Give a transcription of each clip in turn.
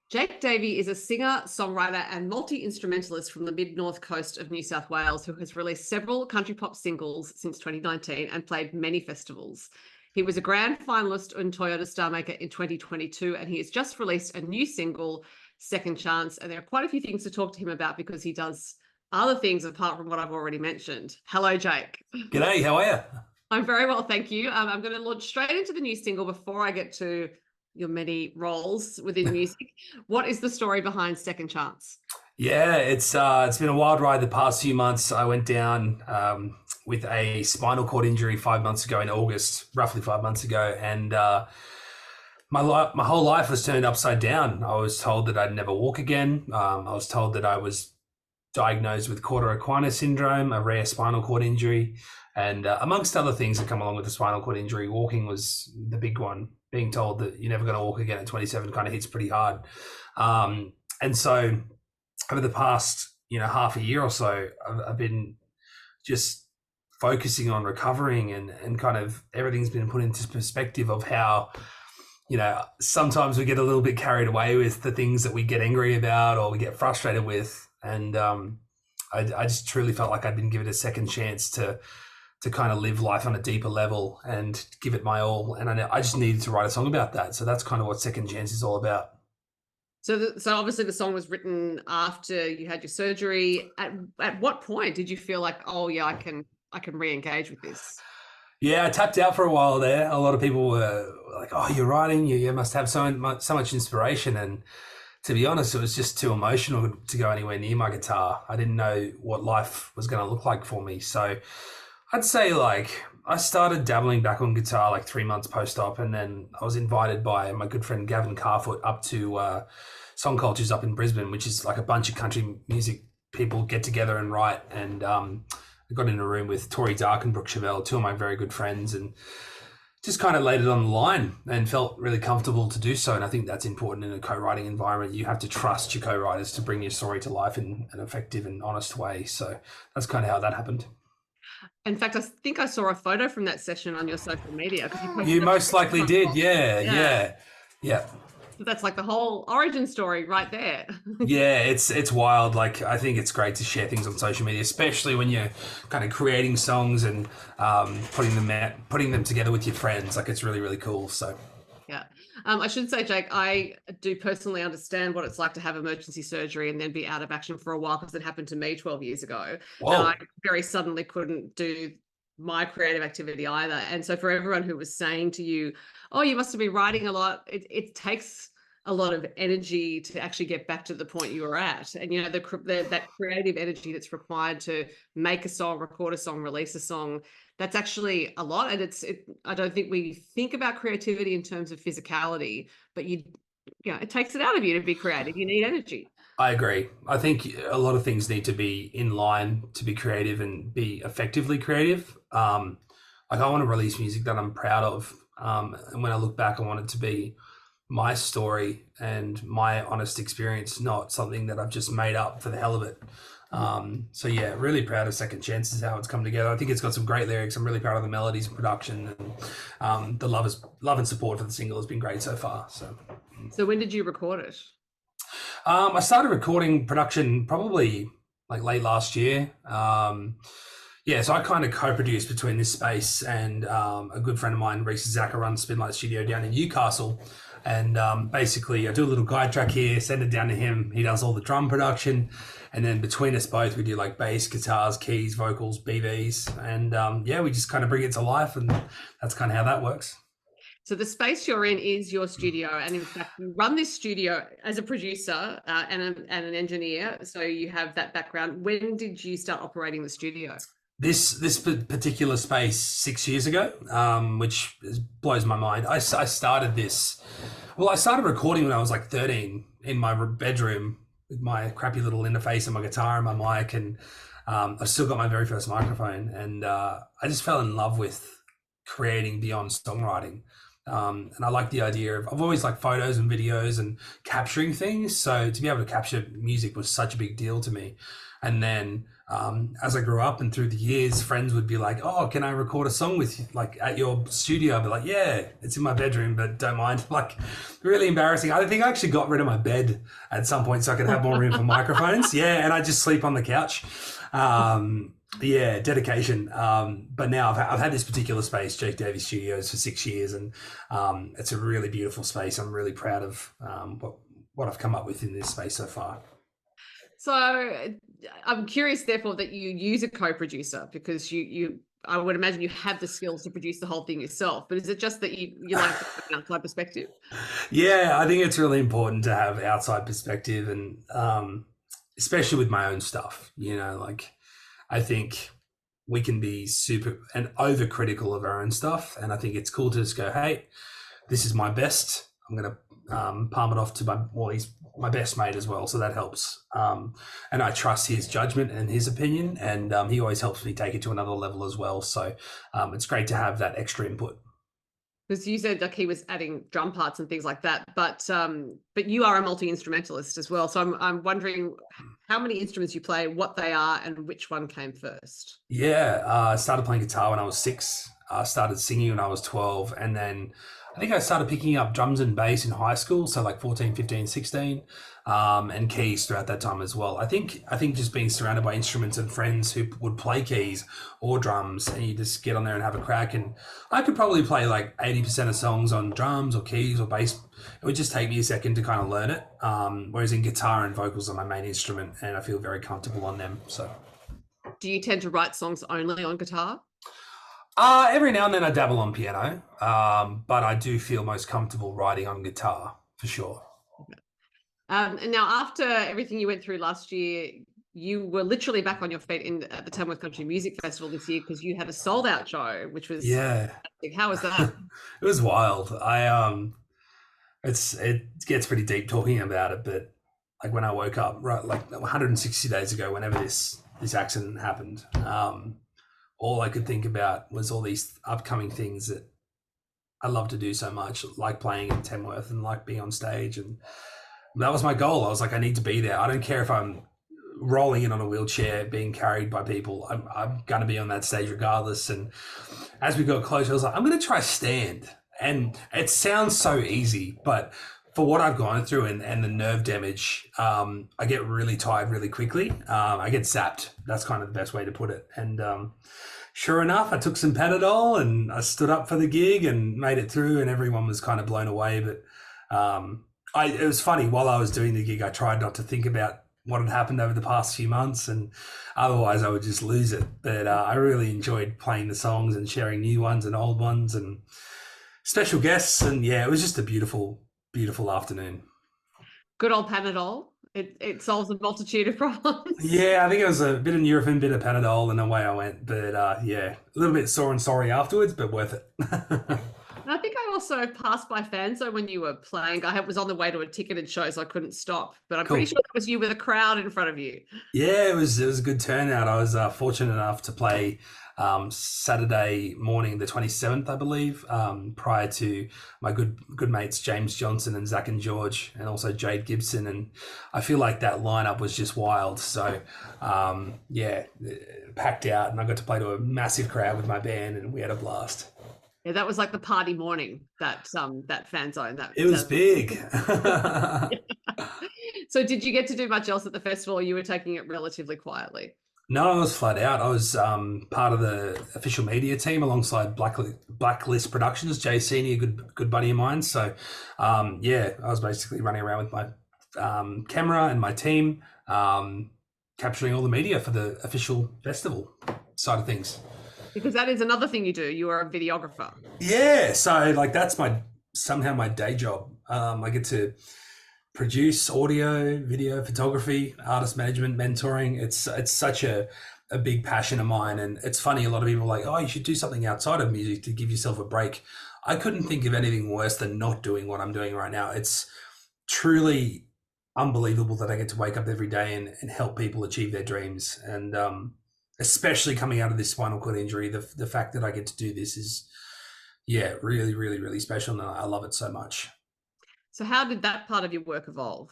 Jake Davey is a singer, songwriter, and multi-instrumentalist from the mid-north coast of New South Wales who has released several country pop singles since 2019 and played many festivals. He was a Grand Finalist in Toyota Star Maker in 2022, and he has just released a new single, Second Chance. And there are quite a few things to talk to him about because he does other things apart from what I've already mentioned. Hello, Jake. G'day, how are you? I'm very well, thank you. I'm going to launch straight into the new single before I get to your many roles within music. What is the story behind Second Chance? Yeah, it's been a wild ride the past few months. I went down with a spinal cord injury 5 months ago in August, roughly 5 months ago, and my whole life was turned upside down. I was told that I'd never walk again. I was told that I was diagnosed with cauda equina syndrome, a rare spinal cord injury, and amongst other things that come along with the spinal cord injury, walking was the big one. Being told that you're never going to walk again at 27 kind of hits pretty hard. And so over the past, half a year or so, I've been just focusing on recovering and kind of everything's been put into perspective of how, sometimes we get a little bit carried away with the things that we get angry about or we get frustrated with. And I just truly felt like I'd been given a second chance to kind of live life on a deeper level and give it my all. And I just needed to write a song about that. So that's kind of what Second Chance is all about. So obviously the song was written after you had your surgery. At what point did you feel like, oh yeah, I can re-engage with this? Yeah, I tapped out for a while there. A lot of people were like, oh, you're writing, you must have so much inspiration. And to be honest, it was just too emotional to go anywhere near my guitar. I didn't know what life was going to look like for me. So I'd say I started dabbling back on guitar 3 months post-op, and then I was invited by my good friend Gavin Carfoot up to Song Cultures up in Brisbane, which is like a bunch of country music people get together and write. And I got in a room with Tori Dark and Brooke Chevelle, two of my very good friends, and just kind of laid it on the line and felt really comfortable to do so. And I think that's important in a co-writing environment. You have to trust your co-writers to bring your story to life in an effective and honest way. So that's kind of how that happened. In fact, I think I saw a photo from that session on your social media. You most likely did. Yeah. That's like the whole origin story right there. Yeah, it's wild. I think it's great to share things on social media, especially when you're kind of creating songs and putting them together with your friends. It's really, really cool. So yeah. I should say, Jake, I do personally understand what it's like to have emergency surgery and then be out of action for a while, because it happened to me 12 years ago. Whoa. And I very suddenly couldn't do my creative activity either. And so for everyone who was saying to you, oh, you must have been writing a lot, it takes a lot of energy to actually get back to the point you were at. And, that creative energy that's required to make a song, record a song, release a song, that's actually a lot. And I don't think we think about creativity in terms of physicality, but it takes it out of you to be creative. You need energy. I agree. I think a lot of things need to be in line to be creative and be effectively creative. I want to release music that I'm proud of. And when I look back, I want it to be my story and my honest experience, not something that I've just made up for the hell of it. So yeah, really proud of Second Chances, how it's come together. I think it's got some great lyrics. I'm really proud of the melodies and production, and the love and support for the single has been great so far. So when did you record it? I started recording production probably late last year. So I kind of co-produced between this space and a good friend of mine, Reese Zaka, runs Spinal Studio down in Newcastle. And basically I do a little guide track here, send it down to him. He does all the drum production. And then between us both, we do bass, guitars, keys, vocals, BVs. And we just kind of bring it to life. And that's kind of how that works. So the space you're in is your studio. And in fact, you run this studio as a producer and an engineer. So you have that background. When did you start operating the studio? This particular space 6 years ago, which blows my mind. I started this. Well, I started recording when I was 13 in my bedroom with my crappy little interface and my guitar and my mic, and I've still got my very first microphone. And I just fell in love with creating beyond songwriting. And I like the idea of, I've always liked photos and videos and capturing things. So to be able to capture music was such a big deal to me. And then as I grew up and through the years, friends would be like, "Oh, can I record a song with you, like at your studio?" I'd be like, "Yeah, it's in my bedroom, but don't mind." Like, really embarrassing. I think I actually got rid of my bed at some point so I could have more room for microphones. Yeah, and I just sleep on the couch. Yeah, dedication. But now I've had this particular space, Jake Davey Studios, for 6 years, and it's a really beautiful space. I'm really proud of what I've come up with in this space so far. So I'm curious, therefore, that you use a co-producer, because I would imagine you have the skills to produce the whole thing yourself. But is it just that you like to have an outside perspective? Yeah, I think it's really important to have outside perspective, and especially with my own stuff. Like, I think we can be super and overcritical of our own stuff, and I think it's cool to just go, "Hey, this is my best. I'm going to palm it off to he's my best mate as well," so that helps. And I trust his judgment and his opinion, and he always helps me take it to another level as well. So it's great to have that extra input. Because you said like he was adding drum parts and things like that, but you are a multi-instrumentalist as well. So I'm wondering how many instruments you play, what they are, and which one came first. Yeah, I started playing guitar when I was 6. I started singing when I was 12, and then I think I started picking up drums and bass in high school, so like 14, 15, 16, and keys throughout that time as well. I think just being surrounded by instruments and friends who would play keys or drums, and you just get on there and have a crack. And I could probably play like 80% of songs on drums or keys or bass. It would just take me a second to kind of learn it. Whereas in guitar and vocals are my main instrument, and I feel very comfortable on them. So, do you tend to write songs only on guitar? Every now and then I dabble on piano, but I do feel most comfortable writing on guitar for sure. And now, after everything you went through last year, you were literally back on your feet at the Tamworth Country Music Festival this year, because you had a sold-out show, which was fantastic. How was that? It was wild. It gets pretty deep talking about it, but like when I woke up, right, like 160 days ago, whenever this accident happened, all I could think about was all these upcoming things that I love to do so much, like playing in Tamworth and like being on stage. And that was my goal. I was like, I need to be there. I don't care if I'm rolling in on a wheelchair, being carried by people. I'm going to be on that stage regardless. And as we got closer, I was like, I'm going to try stand. And it sounds so easy, but for what I've gone through and the nerve damage, I get really tired really quickly. I get zapped. That's kind of the best way to put it. And sure enough, I took some Panadol and I stood up for the gig and made it through, and everyone was kind of blown away. But it was funny, while I was doing the gig, I tried not to think about what had happened over the past few months, and otherwise I would just lose it. But I really enjoyed playing the songs and sharing new ones and old ones and special guests. And yeah, it was just a beautiful, beautiful afternoon. Good old Panadol. It solves a multitude of problems. Yeah, I think it was a bit of Nurofen, bit of Panadol, and away I went. But yeah, a little bit sore and sorry afterwards, but worth it. And I think I also passed by Fanzo when you were playing. I was on the way to a ticketed show, so I couldn't stop. But I'm pretty sure it was you with a crowd in front of you. Yeah, it was a good turnout. I was fortunate enough to play Saturday morning, the 27th, I believe, prior to my good mates James Johnson and Zach and George, and also Jade Gibson. And I feel like that lineup was just wild. So yeah, packed out, and I got to play to a massive crowd with my band, and we had a blast. Yeah, that was like the party morning, that fan zone. It was big. So did you get to do much else at the festival, or you were taking it relatively quietly? No, I was flat out. I was part of the official media team alongside Blacklist Productions, Jay Senior, good buddy of mine. So yeah, I was basically running around with my camera and my team, capturing all the media for the official festival side of things. Because that is another thing you do. You are a videographer. Yeah. So like that's somehow my day job. I get to produce audio, video, photography, artist management, mentoring. It's such a big passion of mine. And it's funny, a lot of people are like, oh, you should do something outside of music to give yourself a break. I couldn't think of anything worse than not doing what I'm doing right now. It's truly unbelievable that I get to wake up every day and help people achieve their dreams. And especially coming out of this spinal cord injury, the fact that I get to do this is, Yeah, really, really, really special. And I love it so much. So how did that part of your work evolve?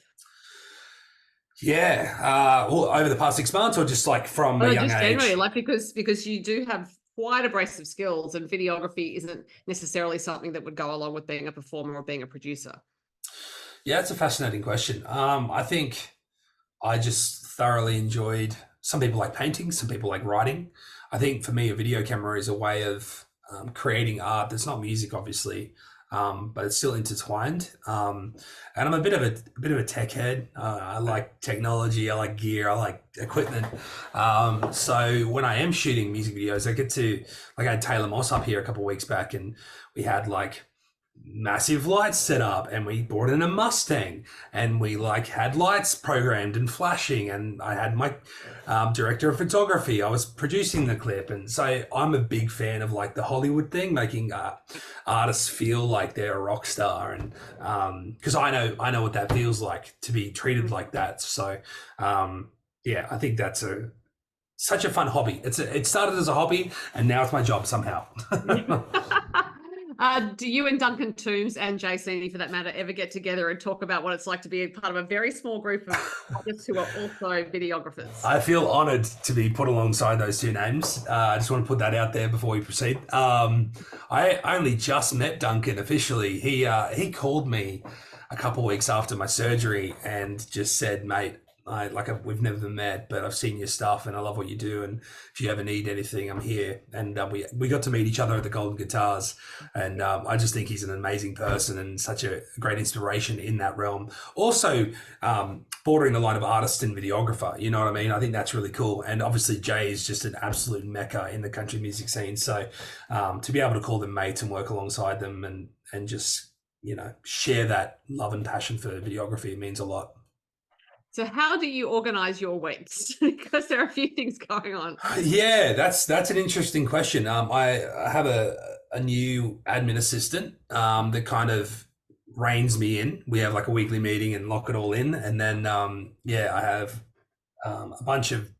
Yeah. Well, over the past 6 months, or just like from a Oh, young just generally, age? like because you do have quite a brace of skills, and videography isn't necessarily something that would go along with being a performer or being a producer. Yeah, it's a fascinating question. I think I just thoroughly enjoyed. Some people like painting, some people like writing. I think for me, a video camera is a way of creating art that's not music, obviously, but it's still intertwined. And I'm a bit of a tech head. I like technology, I like gear, I like equipment. So when I am shooting music videos, I get to, like, I had Taylor Moss up here a couple of weeks back, and we had like massive lights set up, and we brought in a Mustang, and we like had lights programmed and flashing, and I had my director of photography, I was producing the clip. And so I'm a big fan of like the Hollywood thing, making artists feel like they're a rock star. And because I know what that feels like to be treated like that. So yeah, I think that's such a fun hobby. It started as a hobby, and now it's my job somehow. Do you and Duncan Toombs and Jason, for that matter, ever get together and talk about what it's like to be a part of a very small group of artists who are also videographers? I feel honoured to be put alongside those two names. I just want to put that out there before we proceed. I only just met Duncan officially. He called me a couple of weeks after my surgery and just said, "Mate, we've never met, but I've seen your stuff and I love what you do. And if you ever need anything, I'm here." And we got to meet each other at the Golden Guitars. And I just think he's an amazing person and such a great inspiration in that realm. Also, bordering the line of artist and videographer, you know what I mean? I think that's really cool. And obviously, Jay is just an absolute mecca in the country music scene. So to be able to call them mates and work alongside them and just, share that love and passion for videography means a lot. So how do you organize your weeks? Because there are a few things going on. Yeah, that's an interesting question. I have a new admin assistant that kind of reins me in. We have like a weekly meeting and lock it all in, and then I have a bunch of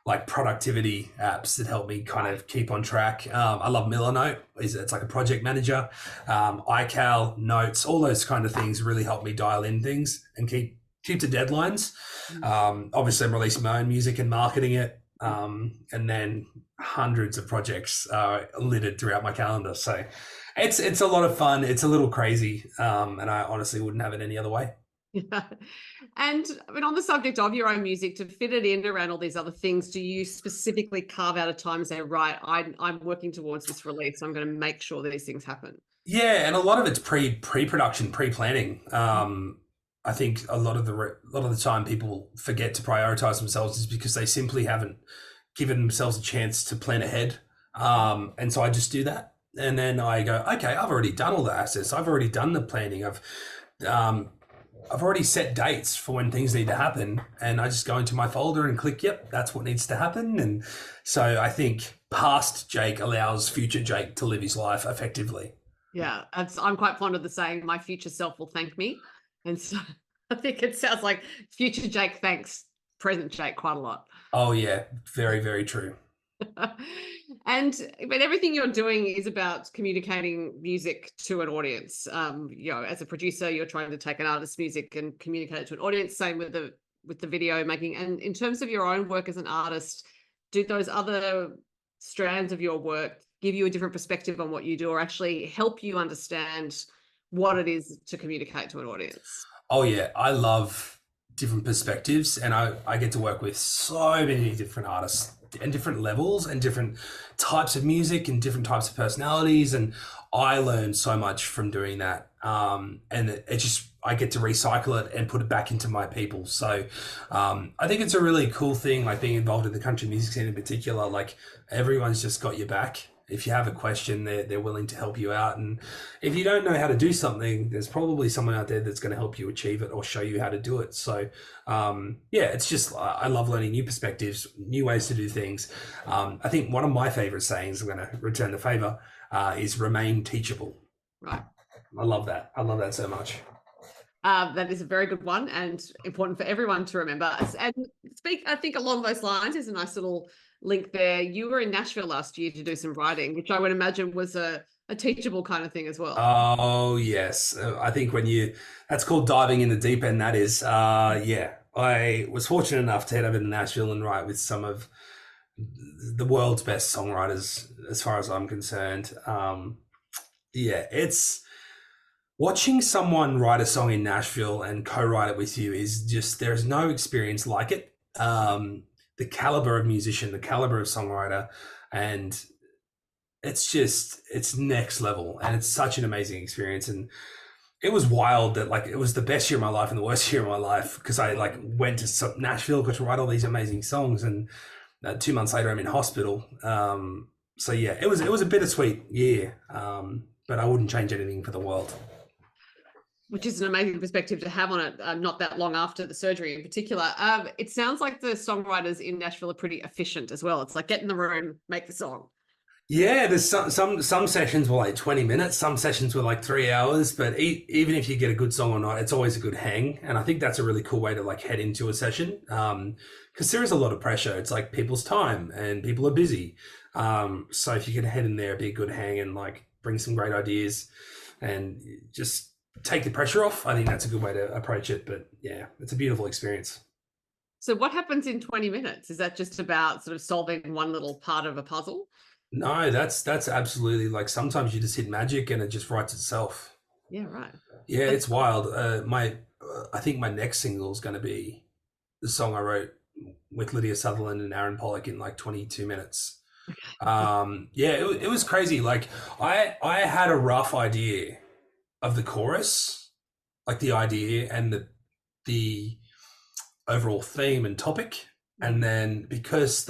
like productivity apps that help me kind of keep on track. I love Millernote. It's like a project manager. iCal, Notes, all those kind of things really help me dial in things and keep to deadlines. Obviously, I'm releasing my own music and marketing it. And then hundreds of projects are littered throughout my calendar. So it's a lot of fun. It's a little crazy. And I honestly wouldn't have it any other way. Yeah. And I mean, on the subject of your own music, to fit it in around all these other things, do you specifically carve out a time and say, right, I'm working towards this release, so I'm going to make sure these things happen? Yeah, and a lot of it's pre-production, pre-planning. I think a lot of the time people forget to prioritize themselves is because they simply haven't given themselves a chance to plan ahead. And so I just do that, and then I go, okay, I've already done all the assets. I've already done the planning. I've already set dates for when things need to happen, and I just go into my folder and click, yep, that's what needs to happen. And so I think past Jake allows future Jake to live his life effectively. Yeah, I'm quite fond of the saying, my future self will thank me. And so I think it sounds like future Jake thanks present Jake quite a lot. Oh yeah, very, very true. But everything you're doing is about communicating music to an audience. As a producer, you're trying to take an artist's music and communicate it to an audience. Same with the video making. And in terms of your own work as an artist, do those other strands of your work give you a different perspective on what you do, or actually help you understand what it is to communicate to an audience? Oh yeah, I love different perspectives, and I get to work with so many different artists and different levels and different types of music and different types of personalities, and I learn so much from doing that. And it just, I get to recycle it and put it back into my people. So I think it's a really cool thing, like being involved in the country music scene in particular. Like, everyone's just got your back. If you have a question, they're willing to help you out. And if you don't know how to do something, there's probably someone out there that's going to help you achieve it or show you how to do it. So it's just, I love learning new perspectives, new ways to do things. I think one of my favorite sayings, I'm going to return the favor, is remain teachable. Right. I love that. I love that so much. That is a very good one and important for everyone to remember. And I think along those lines is a nice little link there. You were in Nashville last year to do some writing, which I would imagine was a a teachable kind of thing as well. Oh yes, I think that's called diving in the deep end. That is, yeah. I was fortunate enough to head over to Nashville and write with some of the world's best songwriters, as far as I'm concerned. Yeah, it's watching someone write a song in Nashville and co-write it with you is just, there's no experience like it. The caliber of musician, the caliber of songwriter, and it's next level, and it's such an amazing experience. And it was wild that like it was the best year of my life and the worst year of my life, because I like went to Nashville, got to write all these amazing songs, and 2 months later I'm in hospital. So yeah, it was a bittersweet year, but I wouldn't change anything for the world. Which is an amazing perspective to have on it, not that long after the surgery in particular. It sounds like the songwriters in Nashville are pretty efficient as well. It's like get in the room, make the song. Yeah, there's some sessions were like 20 minutes, some sessions were like 3 hours, but even if you get a good song or not, it's always a good hang. And I think that's a really cool way to like head into a session, because there is a lot of pressure. It's like people's time and people are busy. So if you can head in there, be a good hang and like bring some great ideas and just take the pressure off, I think that's a good way to approach it. But yeah, it's a beautiful experience. So what happens in 20 minutes? Is that just about sort of solving one little part of a puzzle? No, that's absolutely, like, sometimes you just hit magic and it just writes itself. Yeah, right. Yeah, it's wild. I think my next single is going to be the song I wrote with Lydia Sutherland and Aaron Pollock in like 22 minutes. Yeah, it was crazy. Like I had a rough idea of the chorus, like the idea and the overall theme and topic, and then because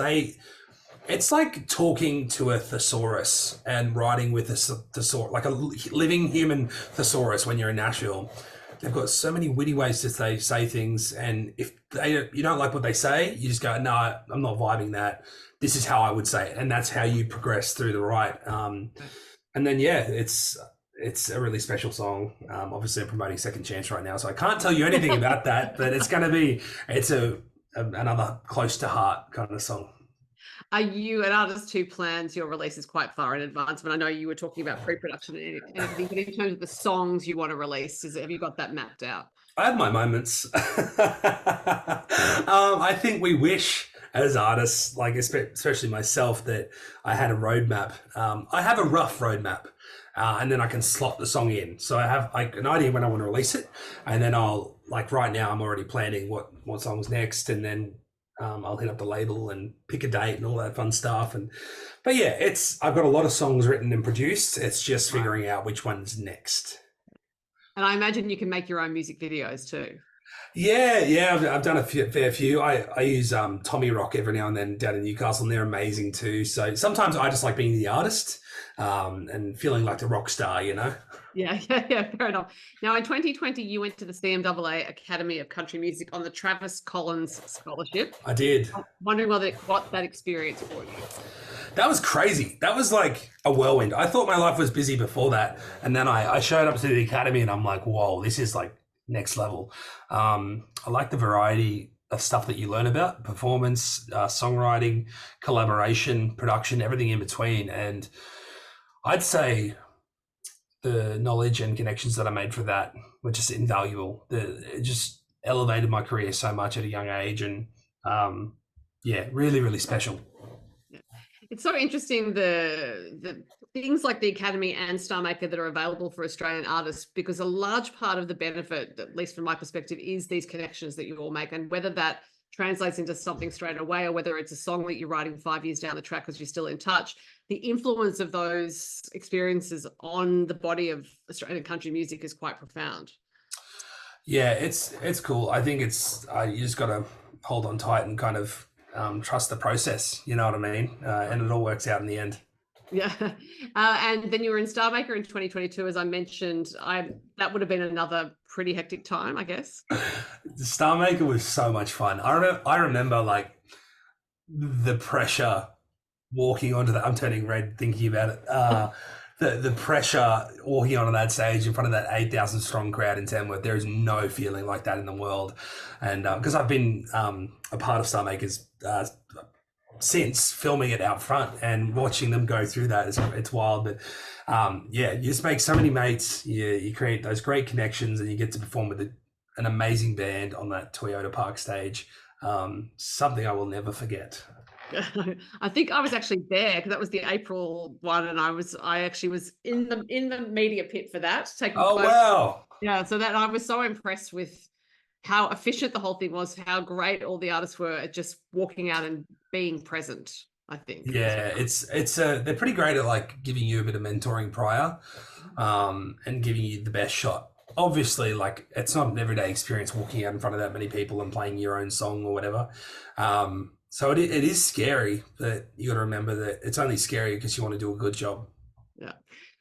it's like talking to a thesaurus and writing with a thesaurus, like a living human thesaurus. When you're in Nashville, they've got so many witty ways to say things, and if you don't like what they say, you just go, no, I'm not vibing that. This is how I would say it, and that's how you progress through the write. And then yeah, it's a really special song. Obviously, I'm promoting Second Chance right now, so I can't tell you anything about that. But it's another close to heart kind of song. Are you an artist who plans your releases quite far in advance? But I know you were talking about pre-production and everything, but in terms of the songs you want to release, have you got that mapped out? I have my moments. I think we wish as artists, like especially myself, that I had a roadmap. I have a rough roadmap, and then I can slot the song in. So I have like an idea when I want to release it, and then I'll, like right now, I'm already planning what song's next, and then I'll hit up the label and pick a date and all that fun stuff. But yeah, I've got a lot of songs written and produced. It's just figuring out which one's next. And I imagine you can make your own music videos too. Yeah, I've done a fair few. I use Tommy Rock every now and then down in Newcastle, and they're amazing too. So sometimes I just like being the artist and feeling like the rock star, you know? Yeah, fair enough. Now, in 2020, you went to the CMAA Academy of Country Music on the Travis Collins Scholarship. I did. I'm wondering what that experience for you. That was crazy. That was like a whirlwind. I thought my life was busy before that, and then I showed up to the academy, and I'm like, whoa, this is like next level. I like the variety of stuff that you learn about: performance, songwriting, collaboration, production, everything in between. And I'd say the knowledge and connections that I made for that were just invaluable. It just elevated my career so much at a young age, and yeah, really, really special. It's so interesting, the things like the Academy and StarMaker that are available for Australian artists, because a large part of the benefit, at least from my perspective, is these connections that you all make, and whether that translates into something straight away or whether it's a song that you're writing 5 years down the track because you're still in touch, the influence of those experiences on the body of Australian country music is quite profound. Yeah, it's cool. I think you just got to hold on tight and kind of trust the process, you know what I mean? And it all works out in the end. Yeah. And then you were in StarMaker in 2022, as I mentioned. That would have been another pretty hectic time, I guess. The StarMaker was so much fun. I remember like the pressure walking onto that. I'm turning red thinking about it. The pressure walking onto that stage in front of that 8,000 strong crowd in Tamworth. There is no feeling like that in the world. And because I've been a part of StarMaker's since filming it out front and watching them go through that. It's wild. But yeah, you just make so many mates. You create those great connections, and you get to perform with an amazing band on that Toyota Park stage. Something I will never forget. I think I was actually there because that was the April one, and I actually was in the media pit for that, taking photos. Wow. Yeah, so that I was so impressed with how efficient the whole thing was, how great all the artists were at just walking out and being present, I think. Yeah, they're pretty great at like giving you a bit of mentoring prior, and giving you the best shot. Obviously, like it's not an everyday experience walking out in front of that many people and playing your own song or whatever. So it is scary, but you got to remember that it's only scary because you want to do a good job. Yeah.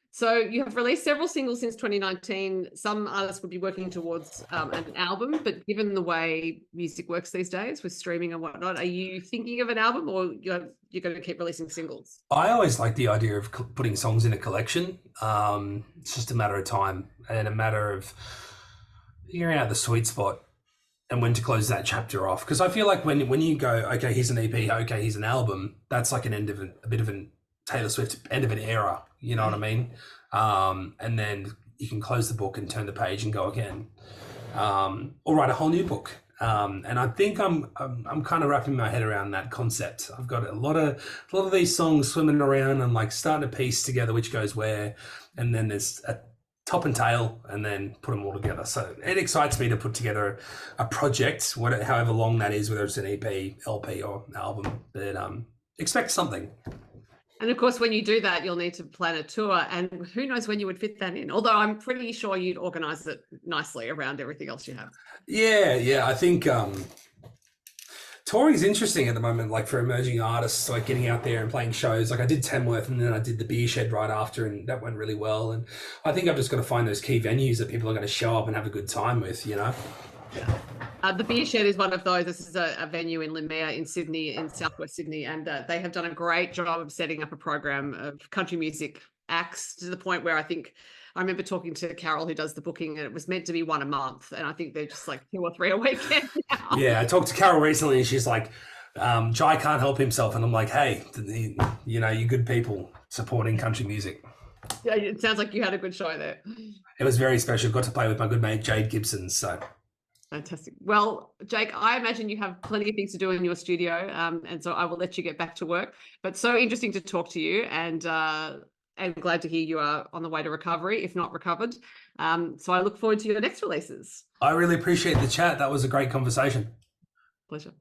So you have released several singles since 2019. Some artists would be working towards an album, but given the way music works these days with streaming and whatnot, are you thinking of an album, or you're going to keep releasing singles? I always like the idea of putting songs in a collection. It's just a matter of time and a matter of figuring out the sweet spot and when to close that chapter off. Because I feel like when you go, okay, here's an EP, okay, here's an album, that's like an end of a bit of an Taylor Swift end of an era, you know what I mean? And then you can close the book and turn the page and go again, or write a whole new book. And I think I'm kind of wrapping my head around that concept. I've got a lot of these songs swimming around and like starting to piece together which goes where, and then there's a top and tail, and then put them all together. So it excites me to put together a project, however long that is, whether it's an EP, LP, or album. But expect something. And of course, when you do that, you'll need to plan a tour, and who knows when you would fit that in. Although I'm pretty sure you'd organize it nicely around everything else you have. Yeah. I think touring is interesting at the moment, like for emerging artists, like getting out there and playing shows. Like I did Tamworth, and then I did the Beer Shed right after, and that went really well. And I think I've just got to find those key venues that people are going to show up and have a good time with, you know? Yeah. The Beer Shed is one of those. This is a venue in Limea in Sydney, in southwest Sydney, and they have done a great job of setting up a program of country music acts, to the point where I remember talking to Carol, who does the booking, and it was meant to be one a month, and I think they're just like 2 or 3 a weekend now. Yeah, I talked to Carol recently, and she's like, Jai can't help himself, and I'm like, hey, you know, you good people supporting country music. Yeah, it sounds like you had a good show there. It was very special. Got to play with my good mate Jade Gibson, so. Fantastic. Well, Jake, I imagine you have plenty of things to do in your studio, and so I will let you get back to work. But so interesting to talk to you, and glad to hear you are on the way to recovery, if not recovered. So I look forward to your next releases. I really appreciate the chat. That was a great conversation. Pleasure.